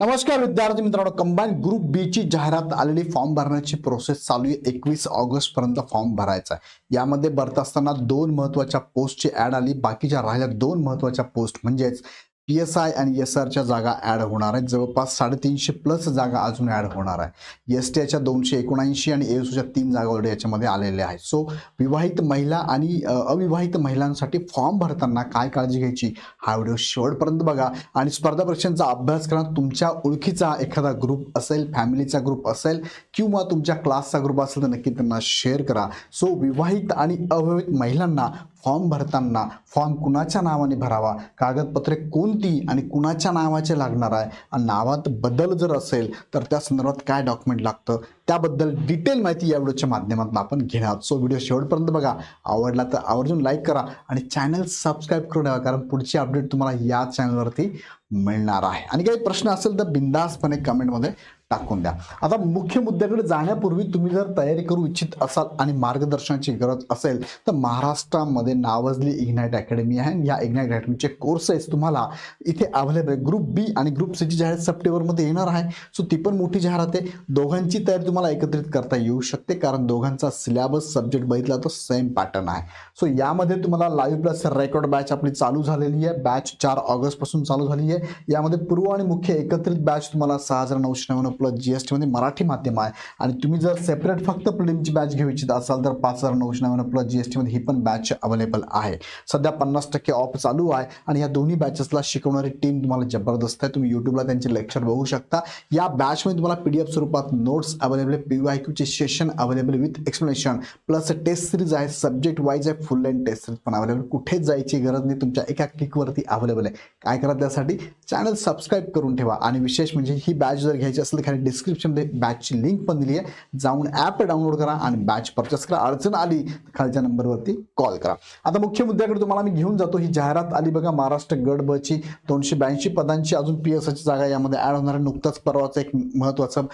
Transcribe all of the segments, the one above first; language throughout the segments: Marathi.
नमस्कार विद्यार्थी मित्रांनो, कंबाईन ग्रुप बी ची जाहिरात आलेली. फॉर्म भरण्याची प्रोसेस चालू आहे. 21 ऑगस्ट पर्यंत फॉर्म भरायचा आहे. यामध्ये भरत असताना 2 महत्त्वाच्या पोस्टची ऍड आली. बाकीच्या राहिल्या 2 महत्त्वाच्या पोस्ट म्हणजेच PSI आणि SR च्या जागा ऍड होणार आहेत. जवळपास 350 प्लस जागा अजून ऍड होणार आहे. ST च्या 279 आणि ASU च्या 3 जागा ऑलरेडी याच्यामध्ये आलेल्या आहेत. सो विवाहित महिला आणि अविवाहित महिलांसाठी फॉर्म भरताना काय काळजी घ्यायची हा व्हिडिओ शेवटपर्यंत बघा. आणि स्पर्धा परीक्षांचा अभ्यास करा. तुमच्या ओळखीचा एखादा ग्रुप असेल, फॅमिलीचा ग्रुप असेल किंवा तुमच्या क्लासचा ग्रुप असेल तर नक्की त्यांना शेअर करा. सो विवाहित आणि अविवाहित महिलांना फॉर्म भरताना फॉर्म कुणाच्या नावाने भरावा, कागदपत्रे कोणती आणि कुणाच्या नावाचे लागणार आहे, आणि नावात बदल जर असेल तर त्या संदर्भात काय डॉक्युमेंट लागतं त्याबद्दल डिटेल माहिती या व्हिडिओच्या माध्यमातून आपण घेणार आहोत. सो व्हिडिओ शेवटपर्यंत बघा. आवडला तर आवर्जून लाईक करा आणि चॅनल सबस्क्राईब करून ठेवा, कारण पुढची अपडेट तुम्हाला या चॅनलवरती मिळणार आहे. आणि काही प्रश्न असेल तर बिंदासपणे कमेंटमध्ये टाकून द्या. आता मुख्य मुद्द्याकडे जाण्यापूर्वी तुम्ही जर तयारी करू इच्छित असाल आणि मार्गदर्शनाची गरज असेल तर महाराष्ट्रामध्ये नावाजली इग्नाइट अकॅडमी आहे. या इग्नाइट अकॅडमीचे कोर्सेस तुम्हाला इथे अवेलेबल आहे. ग्रुप बी आणि ग्रुप सी ची जाहिरात सप्टेंबरमध्ये येणार आहे. सो ती पण मोठी जाहिरात आहे. दोघांची तयारी तुम्हाला एकत्रित करता येऊ शकते, कारण दोघांचा सिलेबस सब्जेक्ट बघितला तर सेम पॅटर्न आहे. सो यामध्ये तुम्हाला लाईव्ह प्लस रेकॉर्ड बॅच आपली चालू झालेली आहे. बॅच 4 ऑगस्ट पासून चालू झाली आहे. यामध्ये पूर्व आणि मुख्य एकत्रित बॅच तुम्हाला 6,999 प्लस GST मध्ये मराठी माध्यम आहे. आणि तुम्ही जर सेपरेट फक्त प्रिलिमची बॅच घेऊ इच्छित असाल तर 5,999 प्लस GST मध्ये ही पण बॅच अवेलेबल आहे. सध्या 50% ऑफ चालू आहे. आणि या दोन्ही बॅचेसला शिकवणारी टीम तुम्हाला जबरदस्त आहे. तुम्ही युट्यूबला त्यांचे लेक्चर बघू शकता. या बॅचमध्ये तुम्हाला PDF स्वरूपात नोट्स अवेलेबल आहे. PYQ चे session available with explanation plus test series आहे. सब्जेक्ट वाईज आहे. फुल लेंथ टेस्ट सिरीज पण अवेलेबल. कुठेच जायची गरज नाही, तुमच्या एका क्लिकवरती अवेलेबल आहे. काय करा त्यासाठी चॅनल सबस्क्राईब करून ठेवा. आणि विशेष म्हणजे ही बॅच जर घ्यायची असेल तर खाली डिस्क्रिप्शनमध्ये बॅचची लिंक पण दिली आहे. जाऊन ॲप डाउनलोड करा आणि बॅच परचेस करा. अडचण आली खालच्या नंबरवरती कॉल करा. आता मुख्य मुद्द्याकडे तुम्हाला मी घेऊन जातो. ही जाहिरात आली बघा. महाराष्ट्र गट ब ची 282 पदांची अजून PSI ची जागा यामध्ये ॲड होणार आहे. नुकताच परवाचा एक महत्त्वाचं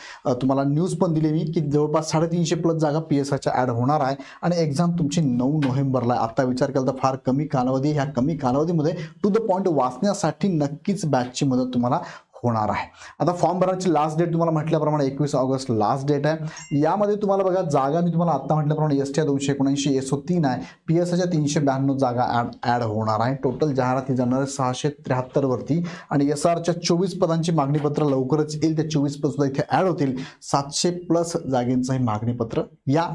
तुम्हाला न्यूज पण दिली मी की जवळपास 350 प्लस जागा PSI च्या ॲड होणार आहे. आणि एक्झाम तुमची 9 नोव्हेंबरला. आता विचार केला तर फार कमी कालावधी. ह्या कमी कालावधीमध्ये टू द पॉईंट वाचण्यासाठी नक्कीच बॅचची मदत तुम्हाला होणार आहे. आता फॉर्म भरण्याची लास्ट डेट तुम्हाला म्हटल्याप्रमाणे 21 ऑगस्ट लास्ट डेट आहे. यामध्ये तुम्हाला बघा जागा मी तुम्हाला आता म्हटल्याप्रमाणे ST 279 ASO 3 आहे. PSI च्या 392 जागा ॲड होणार आहे. टोटल जाहिरात ही जाणार आहे 673 वरती. आणि SR च्या 24 पदांची मागणीपत्र लवकरच येईल. त्या 24 पद सुद्धा इथे ॲड होतील. 700 प्लस जागेंचं हे मागणीपत्र या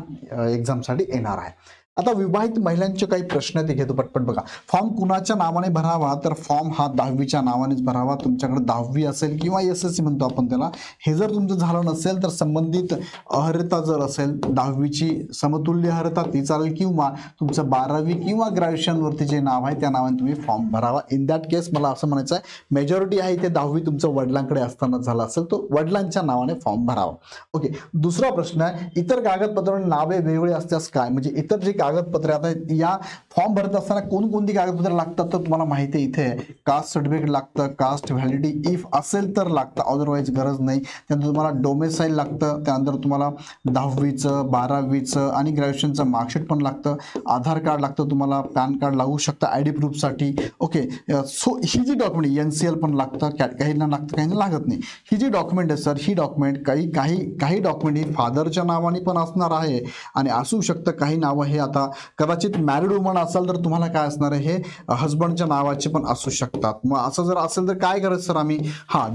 एक्झामसाठी येणार आहे. आता विवाहित महिलांचे काही प्रश्न ते घेतो पटपट बघा. फॉर्म कुणाच्या नावाने भरावा, तर फॉर्म हा 10वीच्या नावानेच भरावा. तुमच्याकडे 10वी असेल किंवा SSC म्हणतो आपण त्याला, हे जर तुमचं झालं नसेल तर संबंधित अर्हता जर असेल 10वीची समतुल्य अर्हता ती चालेल, किंवा तुमचं 12वी किंवा ग्रॅज्युएशनवरती जे नाव आहे त्या नावाने तुम्ही फॉर्म भरावा. इन दॅट केस मला असं म्हणायचं आहे मेजॉरिटी आहे ते 10वी तुमचं वडिलांकडे असताना झालं असेल तो वडिलांच्या नावाने फॉर्म भरावा. ओके. दुसरा प्रश्न आहे इतर कागदपत्रांची नावे वेगळी असल्यास काय, म्हणजे इतर जे कागदपत्रे आता या फॉर्म भरत असताना कोणकोणती कागदपत्रे लागतात तर तुम्हाला माहिती आहे इथे कास्ट सर्टिफिकेट लागतं, कास्ट व्हॅलिडिटी इफ असेल तर लागतं, अदरवाईज गरज नाही. त्यानंतर तुम्हाला डोमेसाईल लागतं, त्यानंतर तुम्हाला 10वीचं 12वीचं आणि ग्रॅज्युएशनचं मार्कशीट पण लागतं, आधार कार्ड लागतं, तुम्हाला पॅन कार्ड लागू शकतं आयडी प्रूफसाठी. ओके. सो ही जी डॉक्युमेंट NCL पण लागतं, काहींना लागतं काहींना लागत नाही. ही जी डॉक्युमेंट आहे सर, ही डॉक्युमेंट काही डॉक्युमेंट ही फादरच्या नावाने पण असणार आहे आणि असू शकतं. काही नावं हे आता कदाचित मॅरिड वुमन असाल तर तुम्हाला काय असणार आहे हे हजबंडच्या नावाचे पण असू शकतात. मग असं जर असेल तर काय करायचं सर आम्ही,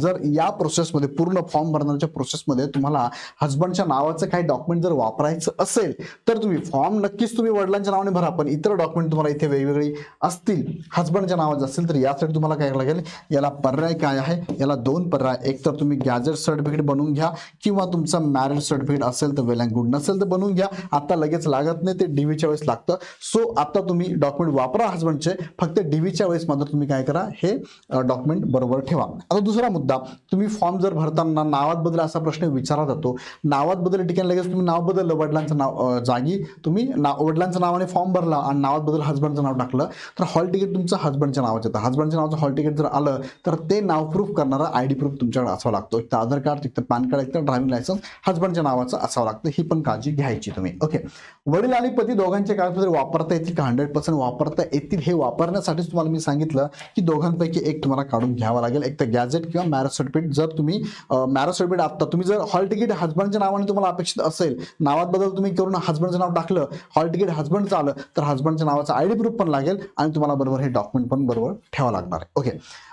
जर या प्रोसेसमध्ये पूर्ण फॉर्म भरण्याच्या प्रोसेसमध्ये तुम्हाला हजबंडच्या नावाचं काही डॉक्युमेंट जर वापरायचं असेल तर तुम्ही फॉर्म नक्कीच तुम्ही वडिलांच्या नावाने भरा, पण इतर डॉक्युमेंट तुम्हाला इथे वेगवेगळी असतील हजबंडच्या नावाचं असेल तर यासाठी तुम्हाला काय लागेल, याला पर्याय काय आहे, याला 2 पर्याय. एक तर तुम्ही गॅजेट सर्टिफिकेट बनवून घ्या किंवा तुमचं मॅरिड सर्टिफिकेट असेल तर वेल अँड गुड, नसेल तर बनवून घ्या. आता लगेच लागत नाही, ते DVच्या वेळेस लागतं. सो आता तुम्ही डॉक्युमेंट वापरा हजबंडचे, फक्त DVच्या वेळेस मात्र तुम्ही काय करा हे डॉक्युमेंट बरोबर ठेवा. आता दुसरा मुद्दा, तुम्ही फॉर्म जर भरताना नावात बदल असा प्रश्न विचारला जातो. नावात बदल ठिकाणी लगेच तुम्ही नाव बदललं, वडिलांचं नाव जागी तुम्ही वडिलांच्या नावाने फॉर्म भरला आणि नावात बदल हजबंडचं नाव टाकलं तर हॉल तिकीट तुमचं हजबंडच्या नावाचं येतं. हजबंडच्या नावाचं हॉल तिकीट जर आलं तर ते नाव प्रूफ करणारा ID प्रूफ तुमच्याकडे असावं लागतो. एक तर आधार कार्ड, एक तर पॅन कार्ड, एक तर ड्रायव्हिंग लायसन्स हजबंडच्या नावाचं असावं लागतं. ही पण काळजी घ्यायची तुम्ही. ओके. वडील आणि पती दोघांचे कागदपत्रे वापरता येतील का? 100% वापरता येतील. हे वापरण्यासाठीच तुम्हाला मी सांगितलं की दोघांपैकी एक तुम्हाला काढून घ्यावा लागेल, एक तर गॅजेट किंवा मॅरेज सर्टिफिकेट. जर तुम्ही मॅरेज सर्टिफिकेट आता तुम्ही जर हॉल तिकीट हजबंडच्या नावाने तुम्हाला अपेक्षित असेल, नावात बदल तुम्ही करून हजबंडचं नाव टाकलं, हॉल तिकीट हजबंडचं आलं, तर हजबंडच्या नावाचं आयडी प्रूफ पण लागेल आणि तुम्हाला बरोबर हे डॉक्युमेंट पण बरोबर ठेवावं लागणार आहे. ओके.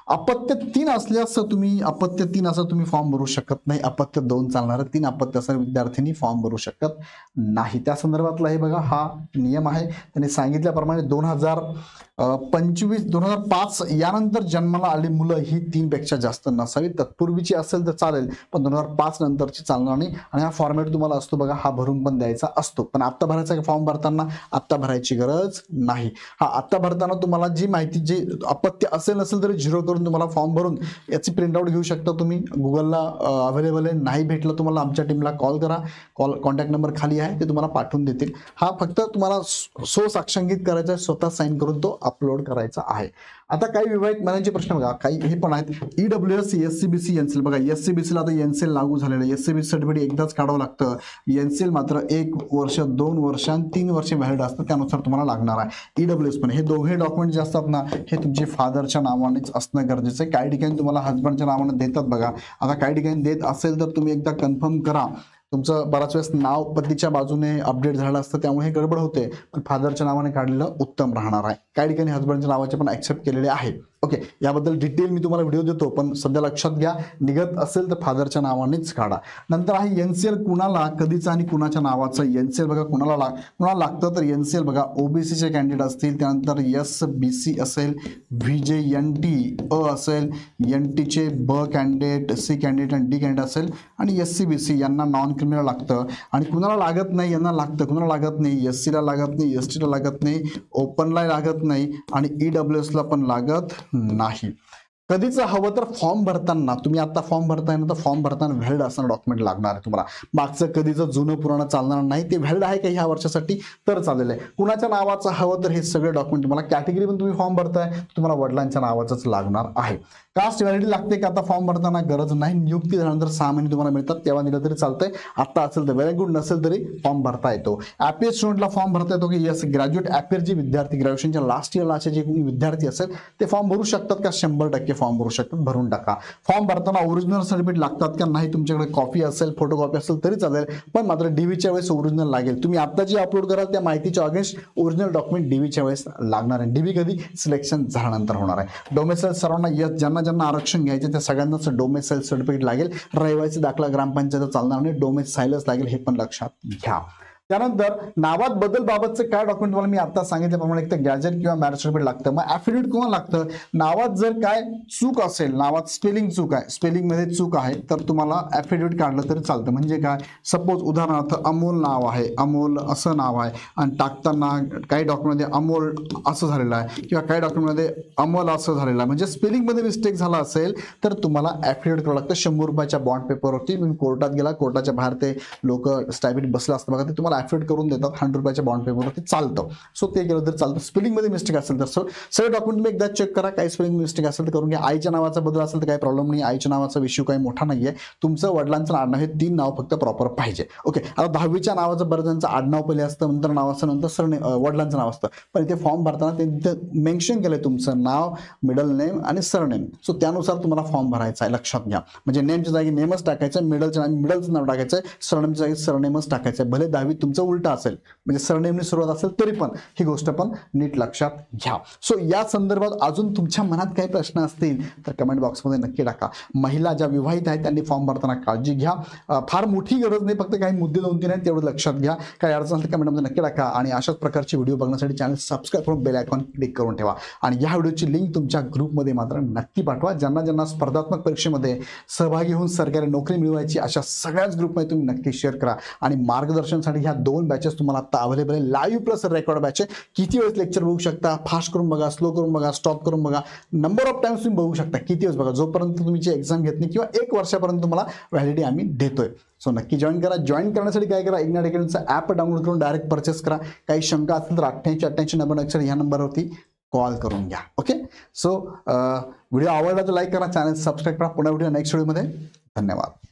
अपत्य 3 असल्यास तुम्ही अपत्य 3 असं तुम्ही फॉर्म भरू शकत नाही. अपत्य 2 चालणार. 3 अपत्य असणाऱ्या विद्यार्थ्यांनी फॉर्म भरू शकत नाही. त्या संदर्भातला हे बघा हा नियम आहे. त्यांनी सांगितल्याप्रमाणे 2005 यानंतर जन्माला आलेली मुलं ही 3 पेक्षा जास्त नसावी. तत्पूर्वीची असेल तर चालेल, पण 2005 नंतरची चालणार नाही. आणि हा फॉर्मॅट तुम्हाला असतो बघा, हा भरून पण द्यायचा असतो. पण आत्ता भरायचा फॉर्म भरताना आत्ता भरायची गरज नाही. हा आत्ता भरताना तुम्हाला जी माहिती जे अपत्य असेल नसेल तरी 0 करून तुम्हाला फॉर्म भरून याची प्रिंटआउट घेऊ शकता तुम्ही. गुगलला अवेलेबल आहे. नाही भेटलं तुम्हाला आमच्या टीमला कॉल करा. कॉन्टॅक्ट नंबर खाली आहे, ते तुम्हाला पाठवून देतील. हा फक्त तुम्हाला साक्षांकित करायचा आहे, स्वतः साईन करून तो अपलोड करायचा आहे. आता काही विवाहित महिलांचे प्रश्न बघा, काही हे पण आहेत. EWS, SCBC, NCL. बघा SCBC ला आता एनसीएल लागू झालेलं आहे. SCBC सर्टिफिकेट एकदाच काढावं लागतं. एनसीएल मात्र 1 वर्ष, 2 वर्ष आणि 3 वर्ष व्हॅलिड असतं, त्यानुसार तुम्हाला लागणार आहे. EWS पण हे दोघे डॉक्युमेंट जे असतात ना, हे तुमचे फादरच्या नावानेच असणं गरजेचं आहे. काही ठिकाणी तुम्हाला हजबंडच्या नावाने देतात बघा. आता काही ठिकाणी देत असेल तर तुम्ही एकदा कन्फर्म करा. तुमचं बराच वेळेस नाव पतीच्या बाजूने अपडेट झालं असतं, त्यामुळे हे गडबड होते. पण फादरच्या नावाने काढलेलं उत्तम राहणार आहे. काही ठिकाणी हजबंडच्या नावाचे पण ऍक्सेप्ट केलेले आहे. ओके. याबद्दल डिटेल मी तुम्हाला व्हिडिओ देतो, पण सध्या लक्षात घ्या, निघत असेल तर फादरच्या नावानेच काढा. नंतर आहे एनसीएल. कुणाला, कधीचं आणि कुणाच्या नावाचं एनसीएल बघा. कुणाला लागतं तर एनसीएल बघा, ओबीसीचे कॅन्डिडेट असतील, त्यानंतर SBC असेल, VJNT अ असेल, NTचे ब कॅन्डिडेट, C कॅन्डिडेट आणि D कॅन्डिडेट असेल, आणि SCBC यांना नॉन क्रिमिनल लागतं. आणि कुणाला लागत नाही, यांना लागतं. कुणाला लागत नाही, SC ला लागत नाही, ST ला लागत नाही, ओपनला लागत नाही, आणि EWS ला पण लागत नाही. कधीच हवं तर फॉर्म भरताना तुम्ही आता फॉर्म भरताय ना, तर फॉर्म भरताना व्हॅलिड असणारं डॉक्युमेंट लागणार आहे तुम्हाला. मागचं कधीचं जुनं पुराणं चालणार नाही. ते व्हॅलिड आहे का ह्या वर्षासाठी तर चालेल आहे. कुणाच्या नावाचं हवं तर हे सगळे डॉक्युमेंट तुम्हाला, कॅटेगरी पण तुम्ही फॉर्म भरताय तुम्हाला वडिलांच्या नावाचंच लागणार आहे. कास्ट व्हॅलिडिटी लागते का आता फॉर्म भरताना? गरज नाही. नियुक्ती झाल्यानंतर 6 महिने तुम्हाला मिळतात, तेव्हा दिलं तरी चालतंय. आता असेल तर व्हेरी गुड, नसेल तरी फॉर्म भरता येतो. ॲपीएस स्टुडंटला फॉर्म भरता येतो की यस. ग्रॅज्युएट ॲपीएस जे विद्यार्थी ग्रॅज्युएशनच्या लास्ट इयरला असे जे कोणी विद्यार्थी असेल ते फॉर्म भरू शकतात का? 100% फॉर्म भरू शकतात. भरून टाका. फॉर्म भरताना ओरिजिनल सर्टिफिकेट लागतात का? नाही. तुमच्याकडे कॉपी असेल, फोटो कॉपी असेल तरी चालेल, पण मात्र डीव्हीच्या वेळेस ओरिजिनल लागेल. तुम्ही आता जे अपलोड कराल त्या माहितीच्या अगेन्स्ट ओरिजिनल डॉक्युमेंट डीव्हीच्या वेळेस लागणार आहे. डीव्ही कधी? सिलेक्शन झाल्यानंतर होणार आहे. डोमेसाईल सर्वांना यस, ज्यांना आरक्षण घ्यायचे त्या सगळ्यांनाच डोमेसाईल सर्टिफिकेट लागेल. रहिवासी दाखला ग्रामपंचायत चालणार नाही, डोमेसाईलच लागेल, हे पण लक्षात घ्या. त्यानंतर नावात बदल बाबतचं काय डॉक्युमेंट तुम्हाला मी आता सांगितल्याप्रमाणे एक तर गॅजेट किंवा मॅरेज सर्टिफिकेट लागतं. मग ॲफिडेविट कोणाला लागतं? नावात जर काय चूक असेल, नावात स्पेलिंग चूक आहे, स्पेलिंगमध्ये चूक आहे, तर तुम्हाला ॲफिडेविट काढलं तरी चालतं. म्हणजे काय, सपोज उदाहरणार्थ अमोल नाव आहे, अमोल असं नाव आहे, आणि टाकताना काही डॉक्युमेंटमध्ये अमोल असं झालेलं आहे किंवा काही डॉक्युमेंटमध्ये अमोल असं झालेलं आहे, म्हणजे स्पेलिंगमध्ये मिस्टेक झाला असेल तर तुम्हाला ॲफिडेविट करावं लागतं. 100 रुपयाच्या बॉन्ड पेपरवरती. तुम्ही कोर्टात गेला, कोर्टाच्या बाहेर ते लोक स्टॅबिट बसलं असतं बघा, ते तुम्हाला ॲफिडेविट करून देतात. 100 रुपयाच्या बॉन्ड पेपरवरती चालतं. सो ते केलं तर चालतं. स्पेलिंगमध्ये मिस्टेक असेल तर सगळे डॉक्युमेंट तुम्ही एकदा चेक करा. काही स्पेलिंग मिस्टेक असेल तर करून घ्या. आईच्या नावाचा बदल असेल तर काही प्रॉब्लेम नाही. आईच्या नावाचा इश्यू काही मोठा नाही आहे. तुमचं वडिलांचं आडनाव हे 3 नाव फक्त प्रॉपर पाहिजे. ओके. आता 10वीच्या नावाचं बरं त्यांचं आडनाव पहिले असतं, नंतर नाव असतं, नंतर सरनेम वडिलांचं नाव असतं. पण इथे फॉर्म भरताना ते तिथं मेन्शन केलंय तुमचं नाव, मिडल नेम आणि सरनेम. सो त्यानुसार तुम्हाला फॉर्म भरायचा आहे, लक्षात घ्या. म्हणजे नेमच्या जागी नेमच टाकायचं, मिडलचं नाव टाकायचं, सरनेमच्या जागी सरनेमच टाकायचं. भले 10वीत तुमचं उलटं असेल, म्हणजे सरनेमने सुरुवात असेल तरी पण ही गोष्ट पण नीट लक्षात घ्या. सो या संदर्भात अजून तुमच्या मनात काही प्रश्न असतील तर कमेंट बॉक्समध्ये नक्की टाका. महिला ज्या विवाहित आहेत त्यांनी फॉर्म भरताना काळजी घ्या. फार मोठी गरज नाही, फक्त काही मुद्दे 2-3 आहेत तेवढं लक्षात घ्या. काही अडचण असेल कमेंटमध्ये नक्की टाका. आणि अशाच प्रकारचे व्हिडिओ बघण्यासाठी चॅनल सबस्क्राईब करून बेल आयकॉन क्लिक करून ठेवा. आणि या व्हिडिओची लिंक तुमच्या ग्रुपमध्ये मात्र नक्की पाठवा. ज्यांना स्पर्धात्मक परीक्षेमध्ये सहभागी होऊन सरकारी नोकरी मिळवायची अशा सगळ्याच ग्रुपमध्ये तुम्ही नक्की शेअर करा. आणि मार्गदर्शनासाठी ह्या 2 बॅचेस तुम्हाला आता अवेलेबल आहे. लाईव्ह प्लस रेकॉर्ड बॅच आहे. किती वेळेस लेक्चर बघू शकता, फास्ट करून बघा, स्लो करून बघा, स्टॉप करून बघा, नंबर ऑफ टाइम्स तुम्ही बघू शकता, किती वेळेस बघा, जोपर्यंत तुमची एक्झाम घेत नाही किंवा 1 वर्षापर्यंत तुम्हाला व्हॅलिडिटी आम्ही देतोय. सो नक्की जॉईन करा. जॉईन करण्यासाठी काय करा, इग्नाइट अकॅडमीचा ॲप डाउनलोड करून डायरेक्ट परचेस करा. काही शंका असेल तर 88-88 ह्या नंबरवरती कॉल करून घ्या. ओके. सो व्हिडिओ आवडला तर लाईक करा, चॅनल सबस्क्राईब करा. पुन्हा व्हिडिओ नेक्स्ट व्हिडिओमध्ये. धन्यवाद.